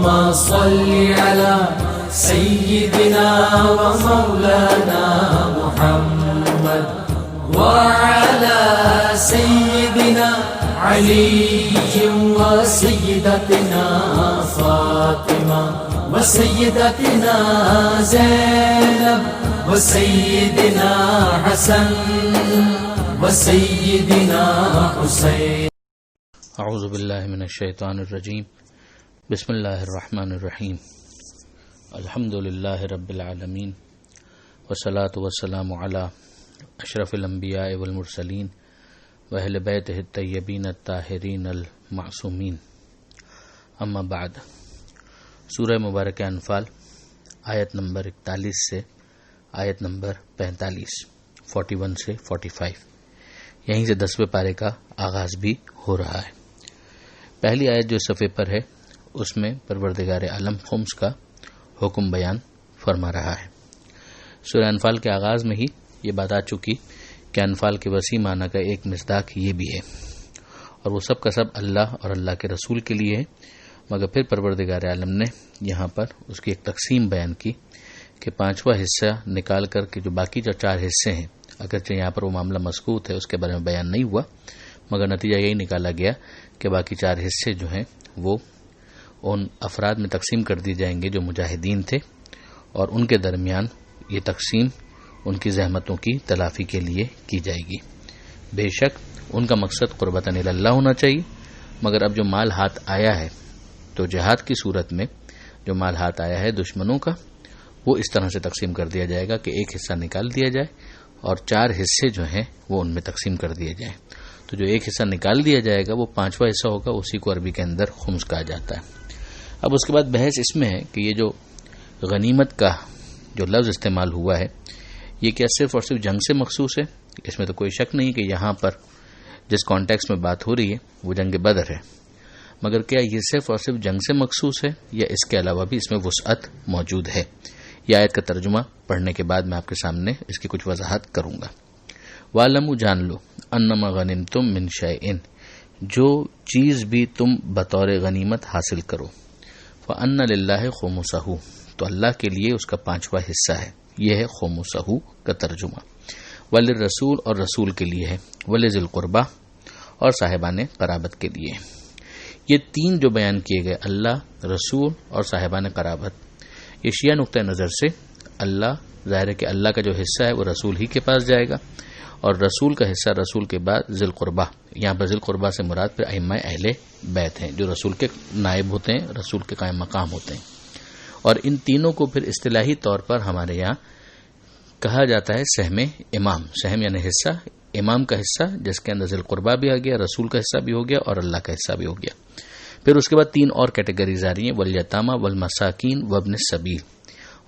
اللهم صل على سيدنا ومولانا محمد وعلى سيدنا علي وسيدتنا فاطمة وسيدتنا زينب وسيدنا حسن وسيدنا حسين. اعوذ باللہ من الشیطان الرجیم. بسم اللہ الرحمن الرحیم. الحمد للہ رب العالمین والصلاة والسلام علی اشرف الانبیاء والمرسلین واہل بیتہ الطیبین الطاہرین المعصومین. اما بعد. سورہ مبارک انفال آیت نمبر 41 سے آیت نمبر 45 41 سے 45 یہیں سے 10ویں پارے کا آغاز بھی ہو رہا ہے. پہلی آیت جو صفحے پر ہے اس میں پروردگار عالم خمس کا حکم بیان فرما رہا ہے. سورہ انفال کے آغاز میں ہی یہ بات آ چکی کہ انفال کے وسیع معنی کا ایک مصداق یہ بھی ہے، اور وہ سب کا سب اللہ اور اللہ کے رسول کے لیے ہے. مگر پھر پروردگار عالم نے یہاں پر اس کی ایک تقسیم بیان کی کہ 5واں حصہ نکال کر کے جو باقی جو 4 حصے ہیں، اگرچہ یہاں پر وہ معاملہ مسکوت ہے، اس کے بارے میں بیان نہیں ہوا، مگر نتیجہ یہی نکالا گیا کہ باقی 4 حصے جو ہیں وہ ان افراد میں تقسیم کر دی جائیں گے جو مجاہدین تھے، اور ان کے درمیان یہ تقسیم ان کی زحمتوں کی تلافی کے لیے کی جائے گی. بے شک ان کا مقصد قربتاً اللہ ہونا چاہیے، مگر اب جو مال ہاتھ آیا ہے تو جہاد کی صورت میں جو مال ہاتھ آیا ہے دشمنوں کا، وہ اس طرح سے تقسیم کر دیا جائے گا کہ ایک حصہ نکال دیا جائے اور 4 حصے جو ہیں وہ ان میں تقسیم کر دیے جائیں. تو جو ایک حصہ نکال دیا جائے گا وہ 5واں حصہ ہوگا، اسی کو عربی کے اندر خمس کہا جاتا ہے. اب اس کے بعد بحث اس میں ہے کہ یہ جو غنیمت کا جو لفظ استعمال ہوا ہے یہ کیا صرف اور صرف جنگ سے مخصوص ہے؟ اس میں تو کوئی شک نہیں کہ یہاں پر جس کانٹیکس میں بات ہو رہی ہے وہ جنگ بدر ہے، مگر کیا یہ صرف اور صرف جنگ سے مخصوص ہے یا اس کے علاوہ بھی اس میں وسعت موجود ہے؟ یہ آیت کا ترجمہ پڑھنے کے بعد میں آپ کے سامنے اس کی کچھ وضاحت کروں گا. وَعْلَمُوا جان لو انما غنمتم من شیء، جو چیز بھی تم بطور غنیمت حاصل کرو، فَأَنَّ لِلَّهِ خُمُسَهُ، تو اللہ کے لیے اس کا 5واں حصہ ہے. یہ ہے خمسہ کا ترجمہ. وَلِلرَّسُولِ، اور رسول کے لیے ہے. وَلِذِي الْقُرْبَى، اور صاحبان قرابت کے لیے. یہ 3 جو بیان کیے گئے، اللہ، رسول اور صاحبان قرابت، یہ شیعہ نقطہ نظر سے اللہ، ظاہر ہے کہ اللہ کا جو حصہ ہے وہ رسول ہی کے پاس جائے گا، اور رسول کا حصہ رسول کے بعد ذی القربہ. یہاں پر ذی القربہ سے مراد پھر ائمہ اہل بیت ہیں جو رسول کے نائب ہوتے ہیں، رسول کے قائم مقام ہوتے ہیں. اور ان تینوں کو پھر اصطلاحی طور پر ہمارے یہاں کہا جاتا ہے سہم امام. سہم یعنی حصہ، امام کا حصہ جس کے اندر ذی القربہ بھی آ گیا، رسول کا حصہ بھی ہو گیا اور اللہ کا حصہ بھی ہو گیا. پھر اس کے بعد 3 اور کیٹیگریز آ رہی ہیں، والیتامى والمساکین وابن السبیل،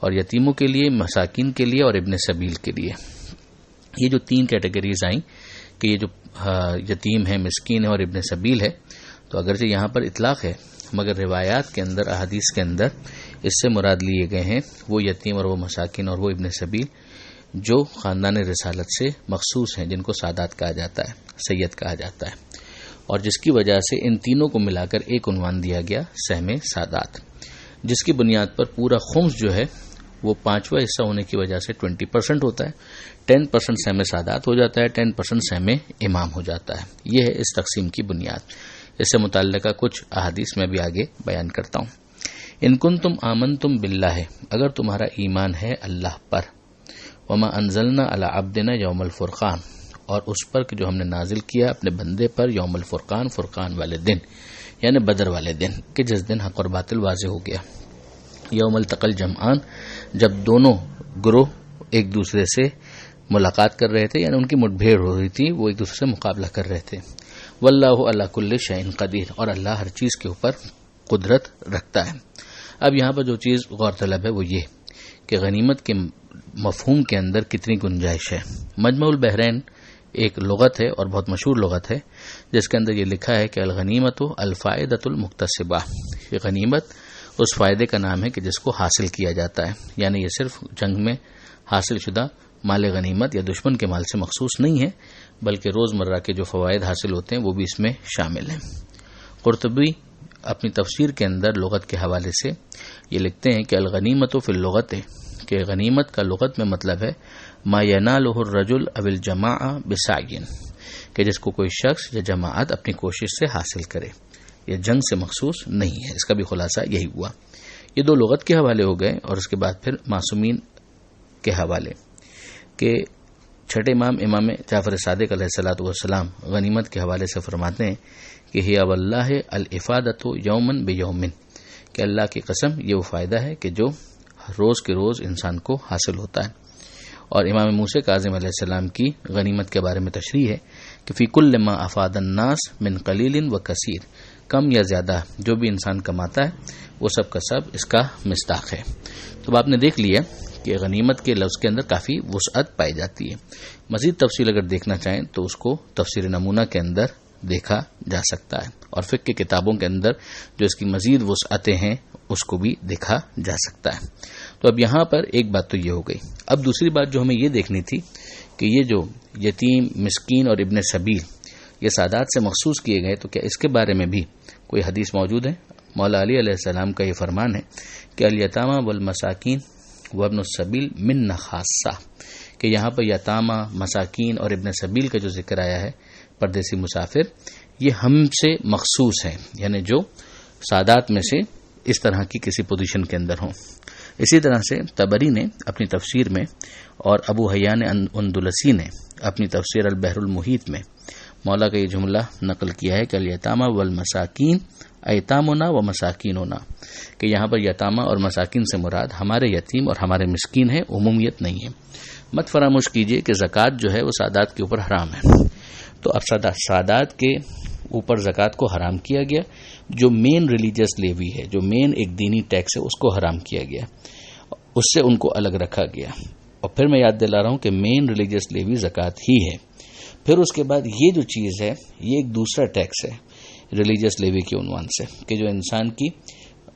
اور یتیموں کے لیے، مساکین کے لیے اور ابن سبیل کے لیے. یہ جو 3 کیٹیگریز آئیں کہ یہ جو یتیم ہے، مسکین ہے اور ابن سبیل ہے، تو اگرچہ یہاں پر اطلاق ہے مگر روایات کے اندر، احادیث کے اندر اس سے مراد لیے گئے ہیں وہ یتیم اور وہ مساکین اور وہ ابن سبیل جو خاندان رسالت سے مخصوص ہیں، جن کو سادات کہا جاتا ہے، سید کہا جاتا ہے، اور جس کی وجہ سے ان تینوں کو ملا کر ایک عنوان دیا گیا سہم سادات، جس کی بنیاد پر پورا خمس جو ہے وہ 5واں حصہ ہونے کی وجہ سے 20% ہوتا ہے. 10% سہم سادات ہو جاتا ہے، 10% سہم امام ہو جاتا ہے. یہ ہے اس تقسیم کی بنیاد. اس سے متعلقہ کچھ احادیث میں بھی آگے بیان کرتا ہوں. ان کنتم آمنتم باللہ، اگر تمہارا ایمان ہے اللہ پر، وما انزلنا علی عبدنا یوم الفرقان، اور اس پر کہ جو ہم نے نازل کیا اپنے بندے پر یوم الفرقان، فرقان والے دن یعنی بدر والے دن، کہ جس دن حق اور باطل واضح ہو گیا. یوم التقى الجمعان، جب دونوں گروہ ایک دوسرے سے ملاقات کر رہے تھے، یعنی ان کی مٹ بھیڑ ہو رہی تھی، وہ ایک دوسرے سے مقابلہ کر رہے تھے. واللہ علی کل شیء قدیر، اور اللہ ہر چیز کے اوپر قدرت رکھتا ہے. اب یہاں پر جو چیز غور طلب ہے وہ یہ کہ غنیمت کے مفہوم کے اندر کتنی گنجائش ہے. مجمع البحرین ایک لغت ہے اور بہت مشہور لغت ہے، جس کے اندر یہ لکھا ہے کہ الغنیمت الفائدۃ المکتسبہ، یہ غنیمت اس فائدے کا نام ہے کہ جس کو حاصل کیا جاتا ہے. یعنی یہ صرف جنگ میں حاصل شدہ مال غنیمت یا دشمن کے مال سے مخصوص نہیں ہے، بلکہ روزمرہ کے جو فوائد حاصل ہوتے ہیں وہ بھی اس میں شامل ہیں. قرطبی اپنی تفسیر کے اندر لغت کے حوالے سے یہ لکھتے ہیں کہ الغنیمت فی اللغت، کہ غنیمت کا لغت میں مطلب ہے ما ینالہ الرجل او الجماعہ بسعی، کہ جس کو کوئی شخص یا جماعت اپنی کوشش سے حاصل کرے، یہ جنگ سے مخصوص نہیں ہے۔ اس کا بھی خلاصہ یہی ہوا۔ یہ دو لغت کے حوالے ہو گئے، اور اس کے بعد پھر معصومین کے حوالے کہ چھٹے امام جعفر صادق علیہ الصلوۃ والسلام غنیمت کے حوالے سے فرماتے ہیں کہ ہی واللہ الافادۃ یومن بیومن، کہ اللہ کی قسم یہ وہ فائدہ ہے کہ جو روز کے روز انسان کو حاصل ہوتا ہے۔ اور امام موسیٰ کاظم علیہ السلام کی غنیمت کے بارے میں تشریح ہے کہ فی کل ما افاد الناس من قلیل و کثیر، کم یا زیادہ جو بھی انسان کماتا ہے وہ سب کا سب اس کا مصداق ہے۔ تو آپ نے دیکھ لیا کہ غنیمت کے لفظ کے اندر کافی وسعت پائی جاتی ہے۔ مزید تفصیل اگر دیکھنا چاہیں تو اس کو تفسیر نمونہ کے اندر دیکھا جا سکتا ہے، اور فقہ کی کتابوں کے اندر جو اس کی مزید وسعتیں ہیں اس کو بھی دیکھا جا سکتا ہے۔ تو اب یہاں پر ایک بات تو یہ ہو گئی۔ اب دوسری بات جو ہمیں یہ دیکھنی تھی کہ یہ جو یتیم، مسکین اور ابن سبیل یہ سادات سے مخصوص کیے گئے، تو کیا اس کے بارے میں بھی کوئی حدیث موجود ہے؟ مولا علی علیہ السلام کا یہ فرمان ہے کہ الیتامى والمساکین وابن السبیل منا خاصہ، کہ یہاں پر یتامہ، مساکین اور ابن سبیل کا جو ذکر آیا ہے، پردیسی مسافر، یہ ہم سے مخصوص ہیں، یعنی جو سادات میں سے اس طرح کی کسی پوزیشن کے اندر ہوں۔ اسی طرح سے طبری نے اپنی تفسیر میں اور ابو حیان اندلسی نے اپنی تفسیر البحر المحیط میں مولا کا یہ جملہ نقل کیا ہے کہ الیتامى والمساکین ایتامنا و مساکیننا، کہ یہاں پر یتامہ اور مساکین سے مراد ہمارے یتیم اور ہمارے مسکین ہے، عمومیت نہیں ہے۔ مت فراموش کیجئے کہ زکوٰۃ جو ہے وہ سادات کے اوپر حرام ہے، تو اب سادات کے اوپر زکوٰۃ کو حرام کیا گیا، جو مین ریلیجیس لیوی ہے، جو مین ایک دینی ٹیکس ہے، اس کو حرام کیا گیا، اس سے ان کو الگ رکھا گیا۔ اور پھر میں یاد دلا رہا ہوں کہ مین ریلیجیس لیوی زکوٰۃ ہی ہے۔ پھر اس کے بعد یہ جو چیز ہے یہ ایک دوسرا ٹیکس ہے ریلیجیس لیوی کے عنوان سے، کہ جو انسان کی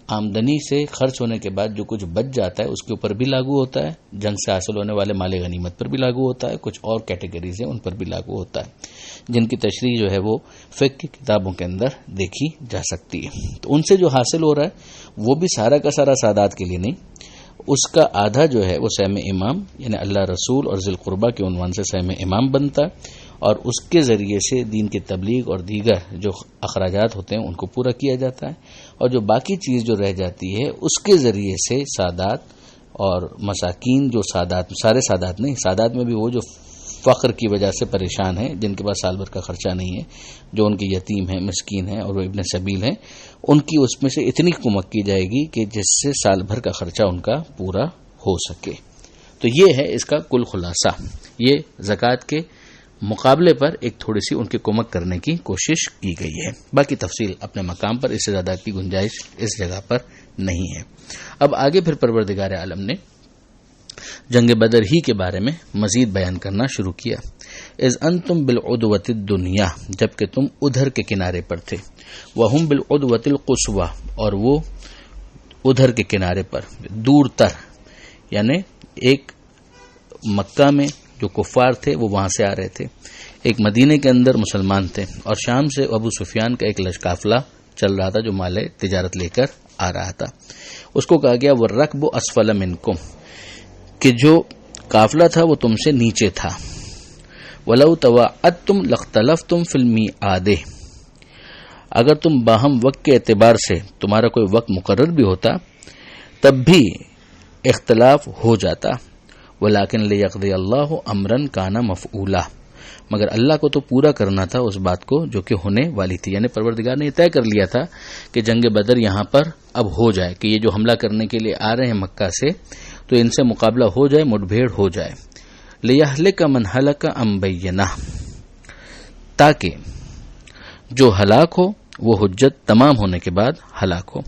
آمدنی سے خرچ ہونے کے بعد جو کچھ بچ جاتا ہے اس کے اوپر بھی لاگو ہوتا ہے، جنگ سے حاصل ہونے والے مال غنیمت پر بھی لاگو ہوتا ہے، کچھ اور کیٹیگریز ہیں ان پر بھی لاگو ہوتا ہے، جن کی تشریح جو ہے وہ فقہ کی کتابوں کے اندر دیکھی جا سکتی ہے۔ تو ان سے جو حاصل ہو رہا ہے وہ بھی سارا کا سارا سادات کے لیے نہیں، اس کا آدھا جو ہے وہ سہم امام، یعنی اللہ رسول اور ذی القربہ کے عنوان سے سہم امام بنتا ہے، اور اس کے ذریعے سے دین کی تبلیغ اور دیگر جو اخراجات ہوتے ہیں ان کو پورا کیا جاتا ہے، اور جو باقی چیز جو رہ جاتی ہے اس کے ذریعے سے سادات اور مساکین، جو سادات، سارے سادات نہیں، سادات میں بھی وہ جو فقر کی وجہ سے پریشان ہیں، جن کے پاس سال بھر کا خرچہ نہیں ہے، جو ان کے یتیم ہیں، مسکین ہیں اور وہ ابن سبیل ہیں، ان کی اس میں سے اتنی کمک کی جائے گی کہ جس سے سال بھر کا خرچہ ان کا پورا ہو سکے۔ تو یہ ہے اس کا کل خلاصہ، یہ زکوٰۃ کے مقابلے پر ایک تھوڑی سی ان کی کمک کرنے کی کوشش کی گئی ہے۔ باقی تفصیل اپنے مقام پر، اس سے زیادہ کی گنجائش اس جگہ پر نہیں ہے۔ اب آگے پھر پروردگار عالم نے جنگ بدر ہی کے بارے میں مزید بیان کرنا شروع کیا۔ اذ انتم بالعدوۃ الدنیا، جبکہ تم ادھر کے کنارے پر تھے، وہم بالعدوۃ القصویٰ، اور وہ ادھر کے کنارے پر دور تر، یعنی ایک مکہ میں جو کفار تھے وہ وہاں سے آ رہے تھے، ایک مدینے کے اندر مسلمان تھے، اور شام سے ابو سفیان کا ایک قافلہ چل رہا تھا جو مال تجارت لے کر آ رہا تھا۔ اس کو کہا گیا والرکب اسفل منکم، کہ جو قافلہ تھا وہ تم سے نیچے تھا، ولو تواعدتم لاختلفتم فی المیعاد، اگر تم باہم وقت کے اعتبار سے تمہارا کوئی وقت مقرر بھی ہوتا تب بھی اختلاف ہو جاتا، ولیکن لیقضی اللہ امرا کان مفعولا، مگر اللہ کو تو پورا کرنا تھا اس بات کو جو کہ ہونے والی تھی، یعنی پروردگار نے یہ طے کر لیا تھا کہ جنگ بدر یہاں پر اب ہو جائے، کہ یہ جو حملہ کرنے کے لیے آ رہے ہیں مکہ سے تو ان سے مقابلہ ہو جائے، مٹبھیڑ ہو جائے۔ لیہلک من ہلک عن بینہ، تاکہ جو ہلاک ہو وہ حجت تمام ہونے کے بعد ہلاک ہو،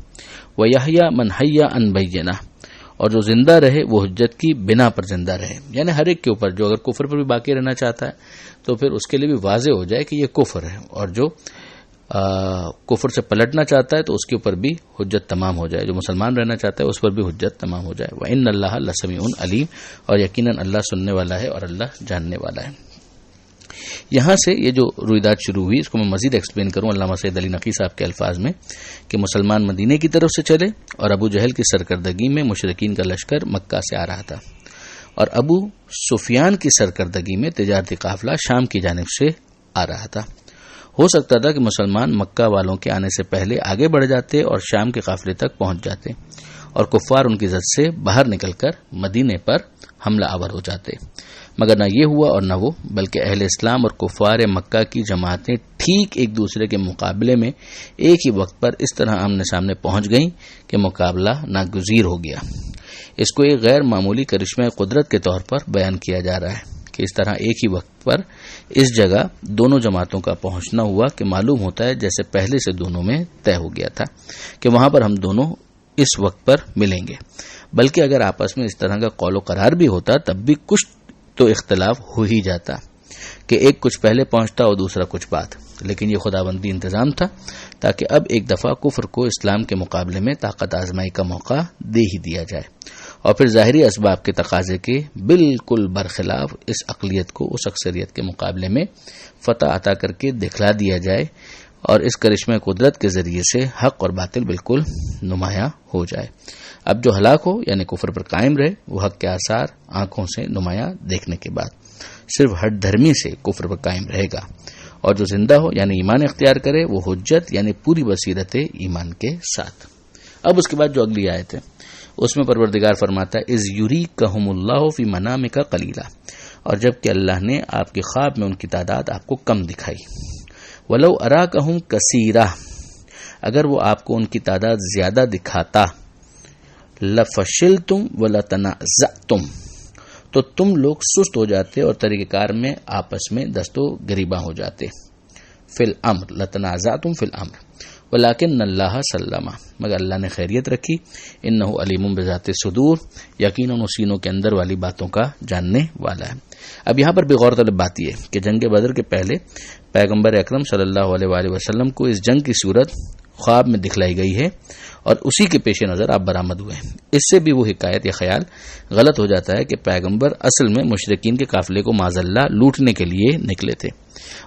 ویحیی من حی عن بینہ، اور جو زندہ رہے وہ حجت کی بنا پر زندہ رہے، یعنی ہر ایک کے اوپر جو اگر کفر پر بھی باقی رہنا چاہتا ہے تو پھر اس کے لیے بھی واضح ہو جائے کہ یہ کفر ہے، اور جو کفر سے پلٹنا چاہتا ہے تو اس کے اوپر بھی حجت تمام ہو جائے، جو مسلمان رہنا چاہتا ہے اس پر بھی حجت تمام ہو جائے۔ وَإِنَّ اللَّهَ لَسَمِيعٌ عَلِيمٌ، اور یقیناً اللہ سننے والا ہے اور اللہ جاننے والا ہے۔ یہاں سے یہ جو رویداد شروع ہوئی اس کو میں مزید ایکسپلین کروں علامہ سید علی نقی صاحب کے الفاظ میں کہ مسلمان مدینے کی طرف سے چلے اور ابو جہل کی سرکردگی میں مشرکین کا لشکر مکہ سے آ رہا تھا، اور ابو سفیان کی سرکردگی میں تجارتی قافلہ شام کی جانب سے آ رہا تھا۔ ہو سکتا تھا کہ مسلمان مکہ والوں کے آنے سے پہلے آگے بڑھ جاتے اور شام کے قافلے تک پہنچ جاتے اور کفار ان کی زد سے باہر نکل کر مدینے پر حملہ آور ہو جاتے، مگر نہ یہ ہوا اور نہ وہ، بلکہ اہل اسلام اور کفار مکہ کی جماعتیں ٹھیک ایک دوسرے کے مقابلے میں ایک ہی وقت پر اس طرح آمنے سامنے پہنچ گئیں کہ مقابلہ ناگزیر ہو گیا۔ اس کو ایک غیر معمولی کرشمہ قدرت کے طور پر بیان کیا جا رہا ہے کہ اس طرح ایک ہی وقت پر اس جگہ دونوں جماعتوں کا پہنچنا ہوا کہ معلوم ہوتا ہے جیسے پہلے سے دونوں میں طے ہو گیا تھا کہ وہاں پر ہم دونوں اس وقت پر ملیں گے، بلکہ اگر آپس میں اس طرح کا قول و قرار بھی ہوتا تب بھی کچھ تو اختلاف ہو ہی جاتا کہ ایک کچھ پہلے پہنچتا اور دوسرا کچھ بعد، لیکن یہ خداوندی انتظام تھا تاکہ اب ایک دفعہ کفر کو اسلام کے مقابلے میں طاقت آزمائی کا موقع دے ہی دیا جائے، اور پھر ظاہری اسباب کے تقاضے کے بالکل برخلاف اس اقلیت کو اس اکثریت کے مقابلے میں فتح عطا کر کے دکھلا دیا جائے، اور اس کرشمہ قدرت کے ذریعے سے حق اور باطل بالکل نمایاں ہو جائے۔ اب جو ہلاک ہو یعنی کفر پر قائم رہے وہ حق کے آثار آنکھوں سے نمایاں دیکھنے کے بعد صرف ہٹ دھرمی سے کفر پر قائم رہے گا، اور جو زندہ ہو یعنی ایمان اختیار کرے وہ حجت یعنی پوری بصیرت ایمان کے ساتھ۔ اب اس کے بعد جو اگلی آیت ہے اس میں پروردگار فرماتا ہے اذ یریکہم اللہ فی منامک قلیلا، اور جب کہ اللہ نے آپ کے خواب میں ان کی تعداد آپ کو کم دکھائی، ولو اراکہم کثیرہ، اگر وہ آپ کو ان کی تعداد زیادہ دکھاتا، لفشلتم ولتنازعتم، تو تم لوگ سست ہو جاتے اور طریقہ کار میں آپس میں دست و گریباں ہو جاتے، فی الامر لتنازعتم فی الامر ولکن اللہ سلم، مگر اللہ نے خیریت رکھی، انہ علیم بذات الصدور، یقیناً سینوں کے اندر والی باتوں کا جاننے والا ہے۔ اب یہاں پر بھی غور طلب بات یہ ہے کہ جنگ بدر کے پہلے پیغمبر اکرم صلی اللہ علیہ وآلہ وسلم کو اس جنگ کی صورت خواب میں دکھلائی گئی ہے اور اسی کے پیش نظر آپ برآمد ہوئے ہیں۔ اس سے بھی وہ حکایت یا خیال غلط ہو جاتا ہے کہ پیغمبر اصل میں مشرکین کے قافلے کو معاذ اللہ لوٹنے کے لیے نکلے تھے،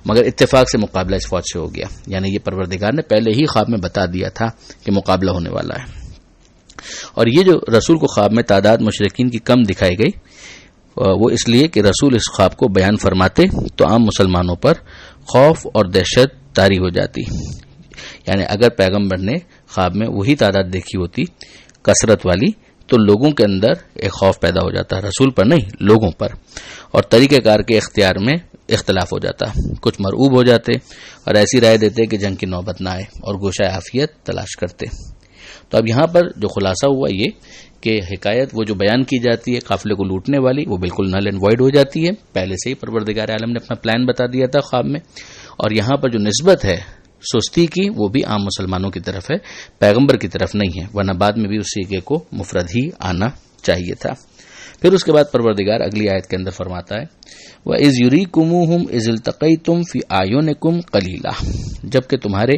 مگر اتفاق سے مقابلہ اس فوج سے ہو گیا، یعنی یہ پروردگار نے پہلے ہی خواب میں بتا دیا تھا کہ مقابلہ ہونے والا ہے۔ اور یہ جو رسول کو خواب میں تعداد مشرکین کی کم دکھائی گئی وہ اس لیے کہ رسول اس خواب کو بیان فرماتے تو عام مسلمانوں پر خوف اور دہشت طاری ہو جاتی، یعنی اگر پیغمبر نے خواب میں وہی تعداد دیکھی ہوتی کثرت والی تو لوگوں کے اندر ایک خوف پیدا ہو جاتا، رسول پر نہیں لوگوں پر، اور طریقہ کار کے اختیار میں اختلاف ہو جاتا، کچھ مرعوب ہو جاتے اور ایسی رائے دیتے کہ جنگ کی نوبت نہ آئے اور گوشہ عافیت تلاش کرتے۔ تو اب یہاں پر جو خلاصہ ہوا یہ کہ حکایت وہ جو بیان کی جاتی ہے قافلے کو لوٹنے والی وہ بالکل نل اینڈ وائڈ ہو جاتی ہے، پہلے سے ہی پروردگار عالم نے اپنا پلان بتا دیا تھا خواب میں، اور یہاں پر جو نسبت ہے سستی کی وہ بھی عام مسلمانوں کی طرف ہے، پیغمبر کی طرف نہیں ہے، ورنہ بعد میں بھی اس سیغے کو مفرد ہی آنا چاہیے تھا۔ پھر اس کے بعد پروردگار اگلی آیت کے اندر فرماتا ہے وَإِذْ يُرِيكُمُوهُمْ إِذْ الْتَقَيْتُمْ فِي أَعْيُنِكُمْ قَلِيلًا، جبکہ تمہارے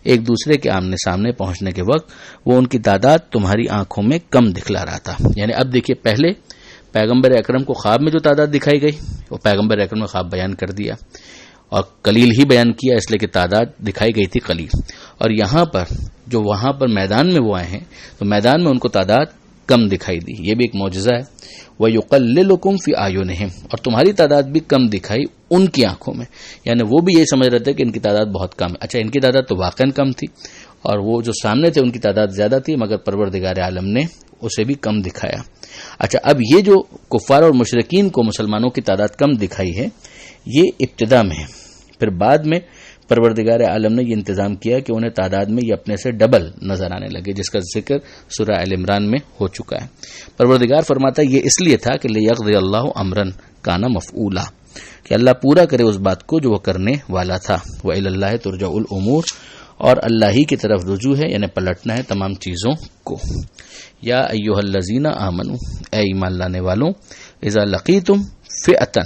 ایک دوسرے کے آمنے سامنے پہنچنے کے وقت وہ ان کی تعداد تمہاری آنکھوں میں کم دکھلا رہا تھا۔ یعنی اب دیکھیے پہلے پیغمبر اکرم کو خواب میں جو تعداد دکھائی گئی وہ پیغمبر اکرم نے خواب بیان کر دیا اور قلیل ہی بیان کیا اس لیے کہ تعداد دکھائی گئی تھی قلیل، اور یہاں پر جو وہاں پر میدان میں وہ آئے ہیں تو میدان میں ان کو تعداد کم دکھائی دی، یہ بھی ایک معجزہ ہے۔ وَيُقَلِّلُكُمْ فِي أَعْيُنِهِمْ، اور تمہاری تعداد بھی کم دکھائی ان کی آنکھوں میں، یعنی وہ بھی یہی سمجھ رہے تھے کہ ان کی تعداد بہت کم ہے۔ اچھا ان کی تعداد تو واقعاً کم تھی اور وہ جو سامنے تھے ان کی تعداد زیادہ تھی، مگر پروردگار عالم نے اسے بھی کم دکھایا۔ اچھا اب یہ جو کفار اور مشرکین کو مسلمانوں کی تعداد کم دکھائی ہے یہ ابتدا میں ہے، پھر بعد میں پروردگار عالم نے یہ انتظام کیا کہ انہیں تعداد میں یہ اپنے سے ڈبل نظر آنے لگے، جس کا ذکر سورہ آل عمران میں ہو چکا ہے۔ پروردگار فرماتا ہے یہ اس لیے تھا کہ لِيَقْضِيَ اللَّهُ أَمْرًا كَانَ مَفْعُولًا، کہ اللہ پورا کرے اس بات کو جو وہ کرنے والا تھا۔ وَإِلَى اللَّهِ تُرْجَعُ الْأُمُورُ، اور اللہ ہی کی طرف رجوع ہے، یعنی پلٹنا ہے تمام چیزوں کو۔ یا ایھا الذین آمنوا، اے ایمان لانے والوں، اذا لقیتم فئۃ،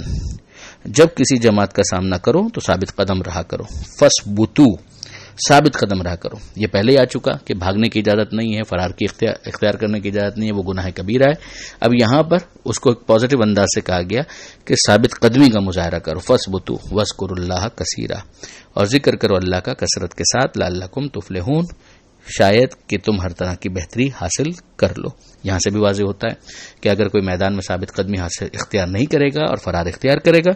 جب کسی جماعت کا سامنا کرو تو ثابت قدم رہا کرو، فثبتوا، ثابت قدم رہا کرو. یہ پہلے ہی آ چکا کہ بھاگنے کی اجازت نہیں ہے، فرار کی اختیار کرنے کی اجازت نہیں ہے، وہ گناہ کبیرہ ہے. اب یہاں پر اس کو ایک پازیٹو انداز سے کہا گیا کہ ثابت قدمی کا مظاہرہ کرو. فَاثْبُتُوا وَاذْكُرُوا اللَّهَ كَثِيرًا، اور ذکر کرو اللہ کا کثرت کے ساتھ. لَعَلَّكُمْ تُفْلِحُونَ، شاید کہ تم ہر طرح کی بہتری حاصل کر لو. یہاں سے بھی واضح ہوتا ہے کہ اگر کوئی میدان میں ثابت قدمی حاصل اختیار نہیں کرے گا اور فرار اختیار کرے گا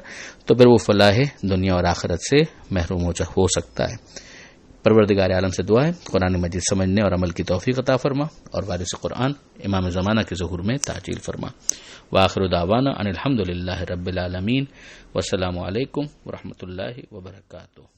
تو پھر وہ فلاح دنیا اور آخرت سے محروم ہو سکتا ہے. پروردگار عالم سے دعا ہے قرآن مجید سمجھنے اور عمل کی توفیق عطا فرما، اور وارث قرآن امام زمانہ کے ظہور میں تعجیل فرما. وآخر دعوانا ان الحمد للہ رب العالمین، والسلام علیکم ورحمۃ اللہ وبرکاتہ.